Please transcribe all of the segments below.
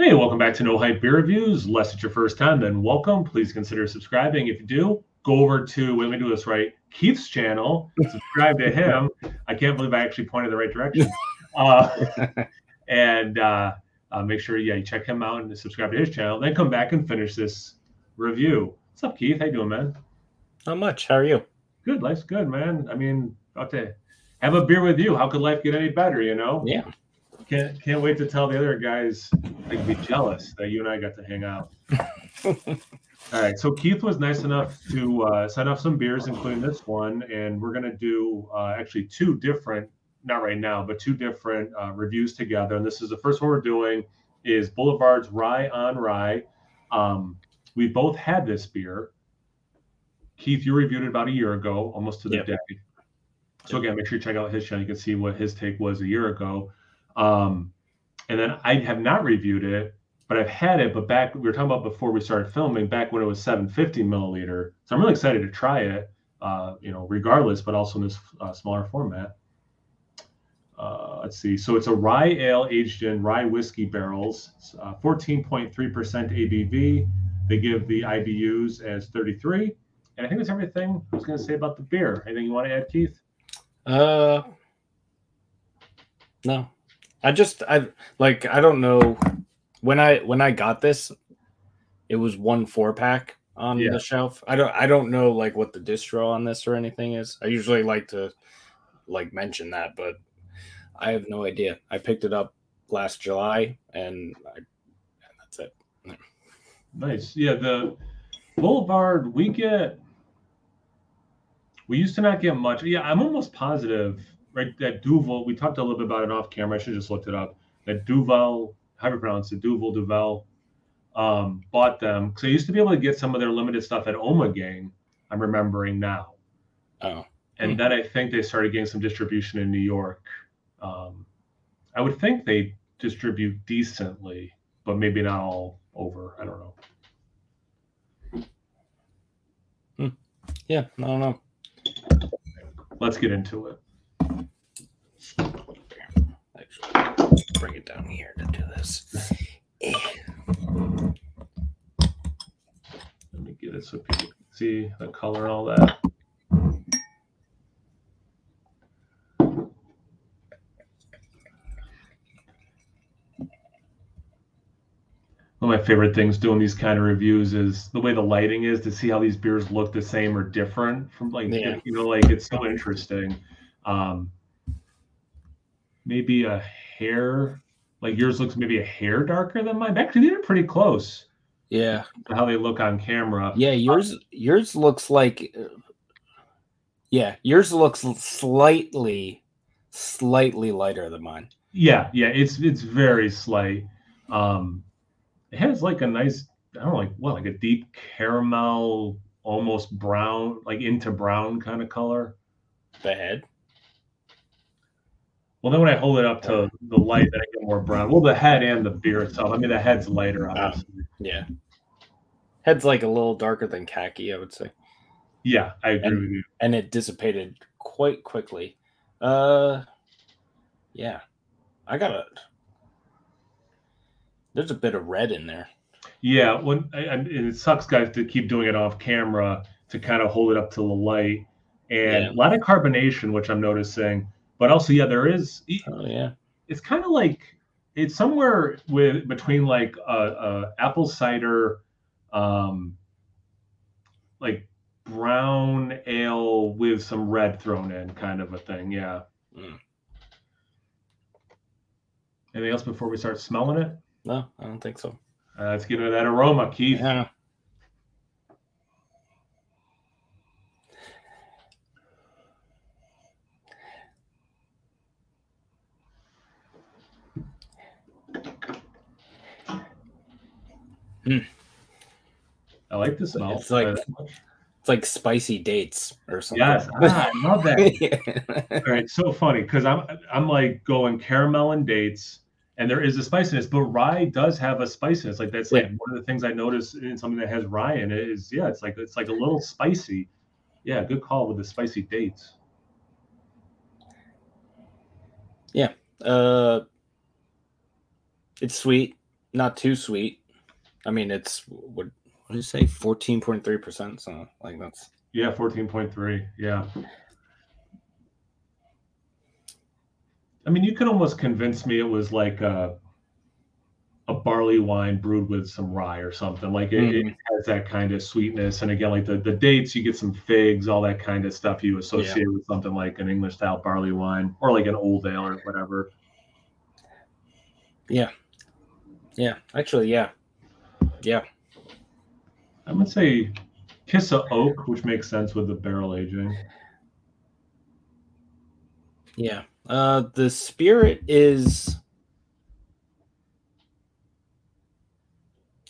Hey, welcome back to No Hype Beer Reviews. Unless it's your first time, then welcome. Please consider subscribing. If you do, go over to, let me do this right, Keith's channel, subscribe to him. I can't believe I actually pointed the right direction. And make sure, you check him out and subscribe to his channel. Then come back and finish this review. What's up, Keith? How you doing, man? Not much. How are you? Good. Life's good, man. I mean, about to have a beer with you. How could life get any better, you know? Yeah. Can't wait to tell the other guys they'd be jealous that you and I got to hang out. All right, so Keith was nice enough to send off some beers, including this one, and we're gonna do actually two different, not right now, but two different reviews together. And this is the first one we're doing is Boulevard's Rye on Rye. We both had this beer. Keith, you reviewed it about a year ago, almost to the day. So again, make sure you check out his channel. You can see what his take was a year ago. And then I have not reviewed it, but I've had it. But back, we were talking about before we started filming, back when it was 750 milliliter. So I'm really excited to try it, regardless, but also in this smaller format. Let's see. So it's a rye ale aged in rye whiskey barrels, 14.3% ABV. They give the IBUs as 33. And I think that's everything I was going to say about the beer. Anything you want to add, Keith? No. I don't know. When I got this, it was 1 4-pack on the shelf. I don't know like what the distro on this or anything is. I usually like to mention that, but I have no idea. I picked it up last July and that's it. Nice. Yeah, the Boulevard we used to not get much. Yeah, I'm almost positive, right? That Duvel, we talked a little bit about it off camera. I should have just looked it up. That Duvel, how do you pronounce it? Duvel, bought them. Because I used to be able to get some of their limited stuff at Omegang, I'm remembering now. Oh. And then I think they started getting some distribution in New York. I would think they distribute decently, but maybe not all over. I don't know. Yeah, I don't know. Let's get into it. Actually, bring it down here to do this. Let me get it so people can see the color and all that. One of my favorite things doing these kind of reviews is the way the lighting is, to see how these beers look the same or different from it's so interesting. Maybe a hair, like yours looks maybe a hair darker than mine. Actually, these are pretty close. Yeah. To how they look on camera. Yeah, yours looks like yours looks slightly lighter than mine. Yeah, it's very slight. It has like a nice, I don't know, like a deep caramel, almost brown, like into brown kind of color. The head? Well, then when I hold it up to the light, then I get more brown. Well, the head and the beer itself. I mean, the head's lighter, obviously. Yeah. Head's like a little darker than khaki, I would say. Yeah, I agree with you. And it dissipated quite quickly. Yeah. There's a bit of red in there. Yeah, and it sucks, guys, to keep doing it off camera to kind of hold it up to the light. And a lot of carbonation, which I'm noticing. But also, there is. Oh, yeah. It's kind of like, it's somewhere between like apple cider, like brown ale with some red thrown in, kind of a thing. Yeah. Anything else before we start smelling it? No, I don't think so. Let's get into that aroma, Keith. Yeah. I like the smell. It's like spicy dates or something. Yes, I love that. All right, so funny because I'm like going caramel and dates, and there is a spiciness, but rye does have a spiciness. Like that's like one of the things I notice in something that has rye in it is it's like a little spicy. Yeah, good call with the spicy dates. Yeah. It's sweet. not too sweet. I mean, it's what did you say? 14.3%. So like that's 14.3. Yeah. I mean, you can almost convince me it was like a barley wine brewed with some rye or something. Like it has that kind of sweetness. And again, like the dates, you get some figs, all that kind of stuff you associate with something like an English style barley wine or like an old ale or whatever. Yeah. Yeah. Actually, yeah. Yeah. I'm gonna say Kiss of Oak, which makes sense with the barrel aging. Yeah. The spirit is,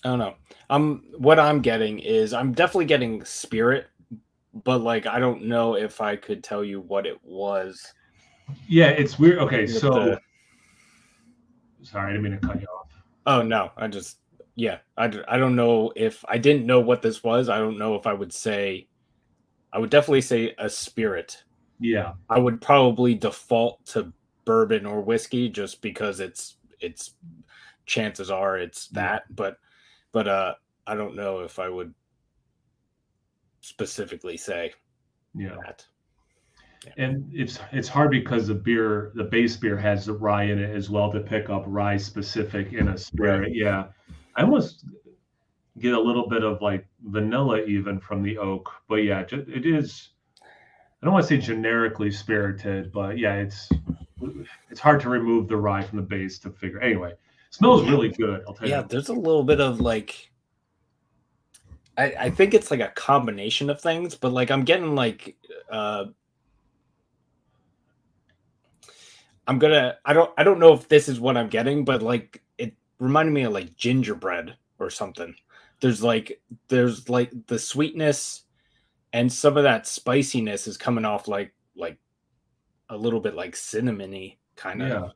I don't know. What I'm getting is I'm definitely getting spirit, but like I don't know if I could tell you what it was. Yeah, it's weird. Okay, with so sorry, I didn't mean to cut you off. Oh no, I don't know if I didn't know what this was. I don't know if I would definitely say a spirit. Yeah. I would probably default to bourbon or whiskey just because it's chances are it's that, but I don't know if I would specifically say that. Yeah. And it's hard because the base beer has the rye in it as well to pick up rye specific in a spirit. Right. Yeah. I almost get a little bit of like vanilla even from the oak, but yeah, it is. I don't want to say generically spirited, but yeah, it's hard to remove the rye from the base to figure. Anyway, it smells really good. I'll tell you. Yeah, there's a little bit of like. I think it's like a combination of things, but like I'm getting like I don't know if this is what I'm getting, but like it reminded me of like gingerbread or something. There's like the sweetness and some of that spiciness is coming off like a little bit like cinnamony kind of.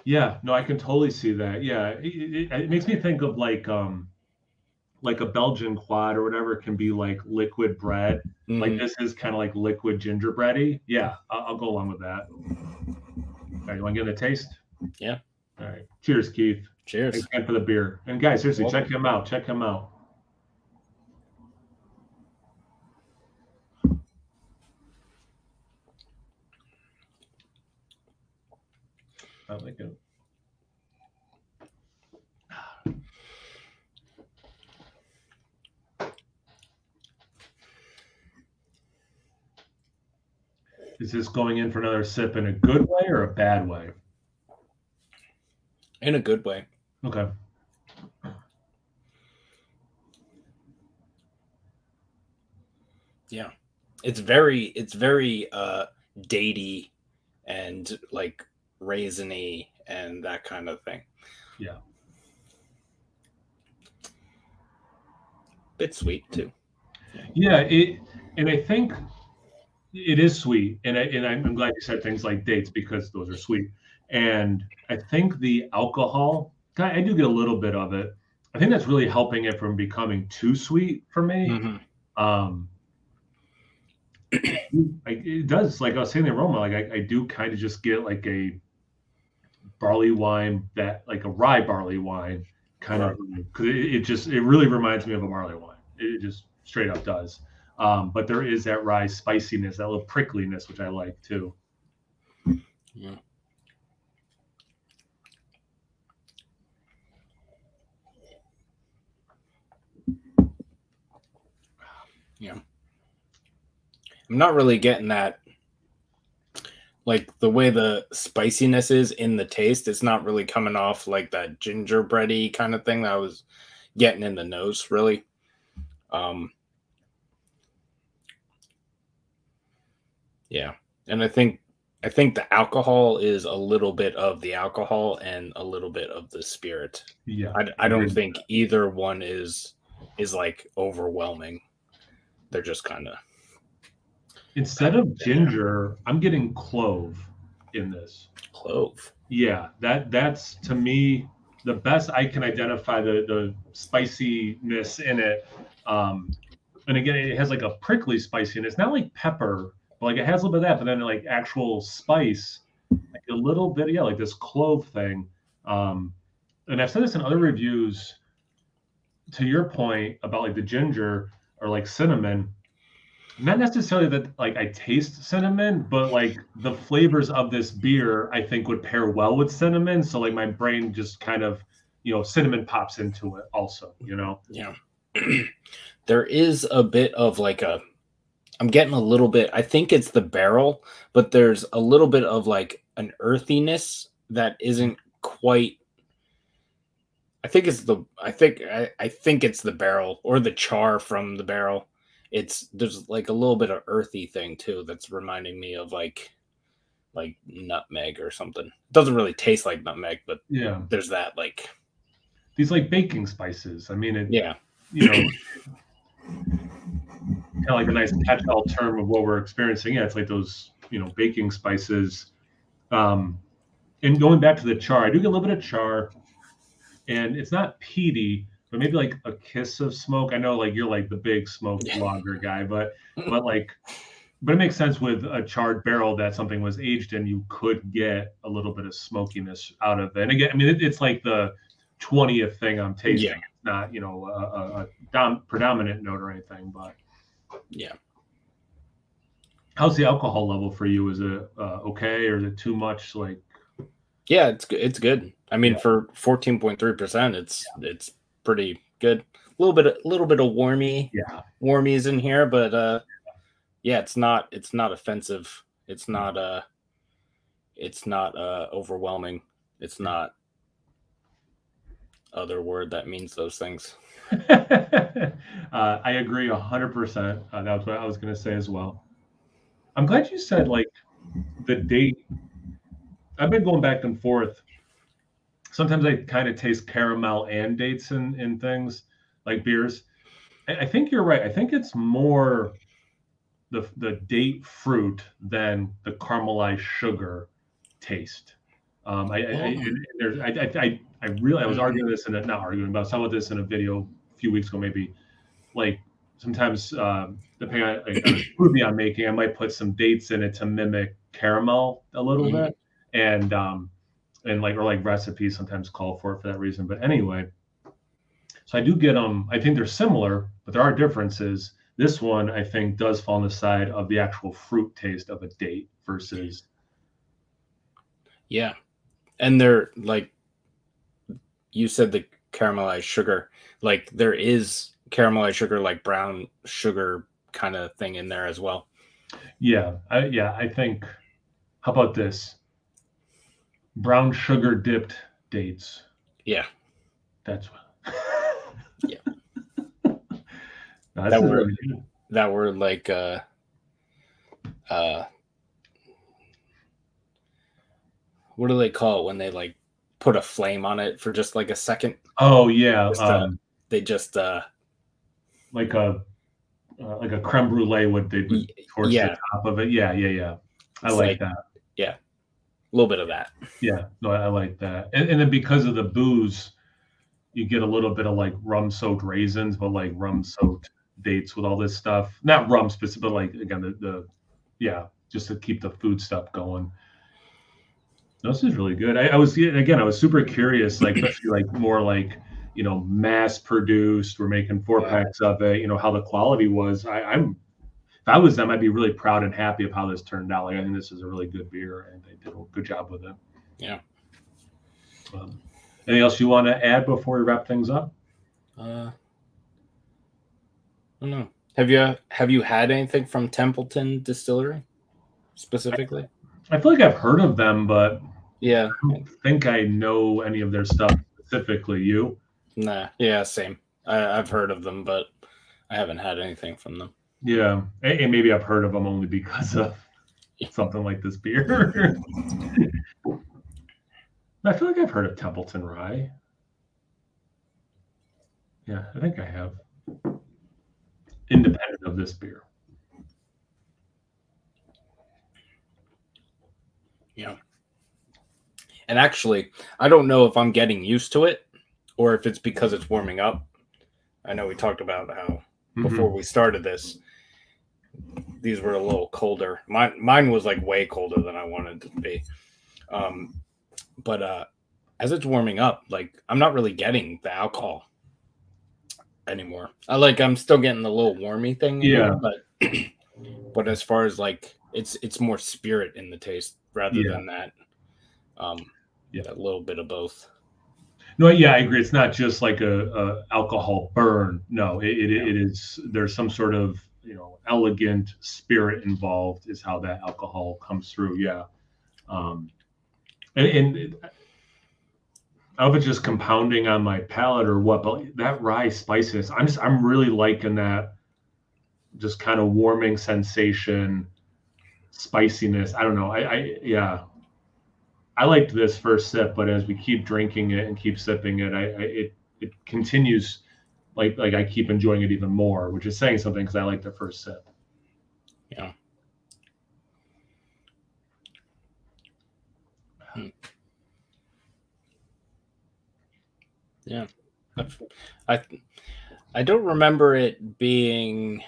Yeah, no, I can totally see that. Yeah, it makes me think of like a Belgian quad or whatever can be like liquid bread. Mm-hmm. Like this is kind of like liquid gingerbready. Yeah, I'll go along with that. All right, you want to get a taste? Yeah. All right. Cheers, Keith. Cheers. Thanks again for the beer. And guys, seriously, check him out. Check him out. I like it. Is this going in for another sip in a good way or a bad way? In a good way. Okay. Yeah. It's very datey and like raisiny and that kind of thing. Yeah. Bit sweet too. Yeah, and I think it is sweet, and I'm glad you said things like dates because those are sweet. And I think the alcohol, I do get a little bit of it. I think that's really helping it from becoming too sweet for me. Mm-hmm. It does, like I was saying, the aroma, like I do kind of just get like a barley wine, that like a rye barley wine kind of, because it really reminds me of a barley wine. It just straight up does. But there is that rye spiciness, that little prickliness, which I like too. Yeah. Yeah. I'm not really getting that, like the way the spiciness is in the taste. It's not really coming off like that gingerbready kind of thing that I was getting in the nose, really. Yeah, and I think the alcohol is a little bit of the alcohol and a little bit of the spirit. Yeah, I don't think either one is like overwhelming. They're just kind of. Instead of ginger, I'm getting clove in this. Clove. Yeah, that's to me the best I can identify the spiciness in it. And again, it has like a prickly spiciness, not like pepper, but like it has a little bit of that, but then like actual spice, like a little bit, yeah, like this clove thing. and I've said this in other reviews, to your point about like the ginger or like cinnamon, not necessarily that like I taste cinnamon, but like the flavors of this beer I think would pair well with cinnamon. So like my brain just kind of, cinnamon pops into it also, Yeah. There is a bit of like I'm getting a little bit, I think it's the barrel, but there's a little bit of like an earthiness that isn't quite. I think it's the barrel or the char from the barrel. There's like a little bit of earthy thing too that's reminding me of like nutmeg or something. It doesn't really taste like nutmeg, but yeah, there's that like these like baking spices. I mean, yeah, kind of like a nice catch-all term of what we're experiencing. Yeah, it's like those, baking spices. And going back to the char, I do get a little bit of char, and it's not peaty, but maybe like a kiss of smoke. I know like you're like the big smoke lager guy, but it makes sense with a charred barrel that something was aged in, you could get a little bit of smokiness out of it. And again, I mean, it's like the 20th thing I'm tasting. Yeah. It's not, a predominant note or anything, but yeah. How's the alcohol level for you? Is it okay, or is it too much? Like, yeah, it's good. I mean, for 14.3%, it's pretty good. A little bit of warmies in here, but yeah, it's not offensive. It's not overwhelming. It's not other word that means those things. I agree 100%. That's what I was going to say as well. I'm glad you said like the date. I've been going back and forth. Sometimes I kind of taste caramel and dates in things like beers. I think you're right. I think it's more the date fruit than the caramelized sugar taste. I was arguing this not arguing, but I saw this in a video a few weeks ago, maybe. Like sometimes, depending on like the smoothie I'm making, I might put some dates in it to mimic caramel a little bit, and like recipes sometimes call for that reason. But anyway, so I do get them. I think they're similar, but there are differences. This one I think does fall on the side of the actual fruit taste of a date versus. Yeah, and they're like you said, the caramelized sugar. Like there is caramelized sugar, like brown sugar kind of thing in there as well. Yeah, I think. How about this? Brown sugar dipped dates. Yeah, that's what. Yeah, no, that were like what do they call it when they like put a flame on it for just like a second? Oh yeah, they just like a creme brulee would towards the top of it. Yeah. I like that. Yeah, a little bit of that. Yeah, no, I like that. And then because of the booze, you get a little bit of like rum soaked raisins, but like rum soaked dates with all this stuff. Not rum specific, but like again the just to keep the food stuff going. No, this is really good. I was super curious, like especially like more like mass produced. We're making 4-packs of it. How the quality was. If I was them, I'd be really proud and happy of how this turned out. Like I think this is a really good beer, and they did a good job with it. Yeah. Anything else you want to add before we wrap things up? I don't know. Have you had anything from Templeton Distillery specifically? I feel like I've heard of them, but yeah, I don't think I know any of their stuff specifically. You? Nah. Yeah, same. I've heard of them, but I haven't had anything from them. Yeah, and maybe I've heard of them only because of something like this beer. I feel like I've heard of Templeton Rye. Yeah, I think I have. Independent of this beer. Yeah. And actually, I don't know if I'm getting used to it or if it's because it's warming up. I know we talked about how before we started this, these were a little colder. Mine was like way colder than I wanted it to be. But as it's warming up, like I'm not really getting the alcohol anymore. I'm still getting the little warmy thing, Yeah. But as far as like it's more spirit in the taste rather than that. A little bit of both. No, yeah, I agree. It's not just like a alcohol burn. No, it is. There's some sort of elegant spirit involved. Is how that alcohol comes through. Yeah, and I don't know if it's just compounding on my palate or what, but that rye spiciness, I'm really liking that. Just kind of warming sensation, spiciness. I don't know. I liked this first sip, but as we keep drinking it and keep sipping it, it continues like I keep enjoying it even more, which is saying something because I like the first sip. Yeah. Yeah. I don't remember it being.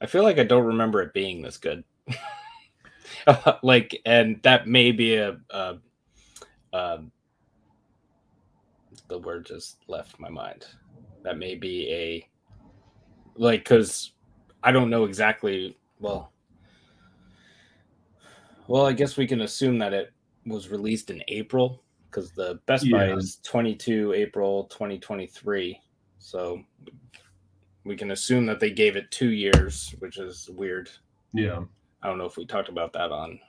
I feel like I don't remember it being this good. And that may be the word just left my mind. That may be because I don't know exactly. Well, I guess we can assume that it was released in April because the Best Buy is 22 April 2023. So we can assume that they gave it 2 years, which is weird. Yeah. I don't know if we talked about that on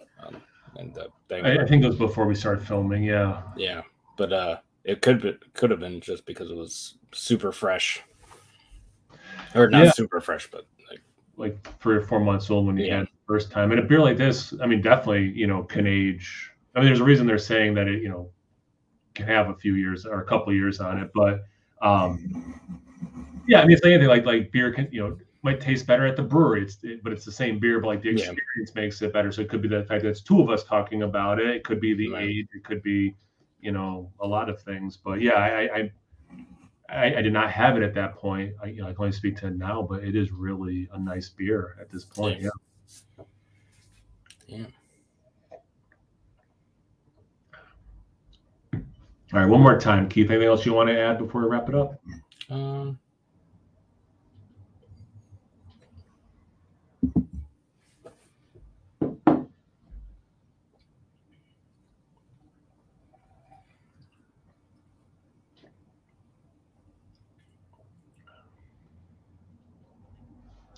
the thing. I think it was before we started filming. Yeah. Yeah, but it could have been just because it was super fresh, or not super fresh, but like 3 or 4 months old when you had it the first time. And a beer like this, I mean, definitely can age. I mean, there's a reason they're saying that it can have a few years or a couple of years on it, but yeah, I mean, it's like anything like beer can might taste better at the brewery. But it's the same beer, but like the experience makes it better. So it could be the fact that it's 2 of us talking about it. It could be the age. It could be, a lot of things. But yeah, I did not have it at that point. I can only speak to it now, but it is really a nice beer at this point. Yeah. Yeah. All right, one more time, Keith. Anything else you want to add before we wrap it up?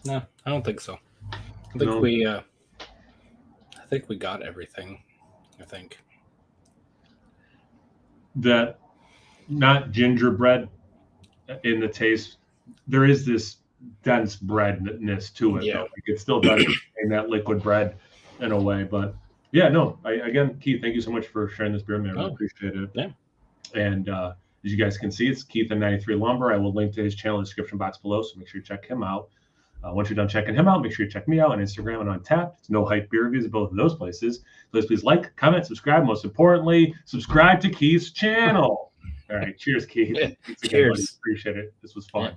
No, I don't think so. I think we got everything. I think that not gingerbread in the taste. There is this dense breadness to it. Yeah, it still does in that liquid bread in a way. But yeah, no. Again, Keith, thank you so much for sharing this beer, man. I really appreciate it. Yeah. And as you guys can see, it's Keith and 93 Lumber. I will link to his channel in the description box below, so make sure you check him out. Once you're done checking him out, make sure you check me out on Instagram and on Tap. It's No Hype Beer Reviews at both of those places. Please like, comment, subscribe. Most importantly, subscribe to Keith's channel. All right. Cheers, Keith. Cheers. Appreciate it. This was fun. Yeah.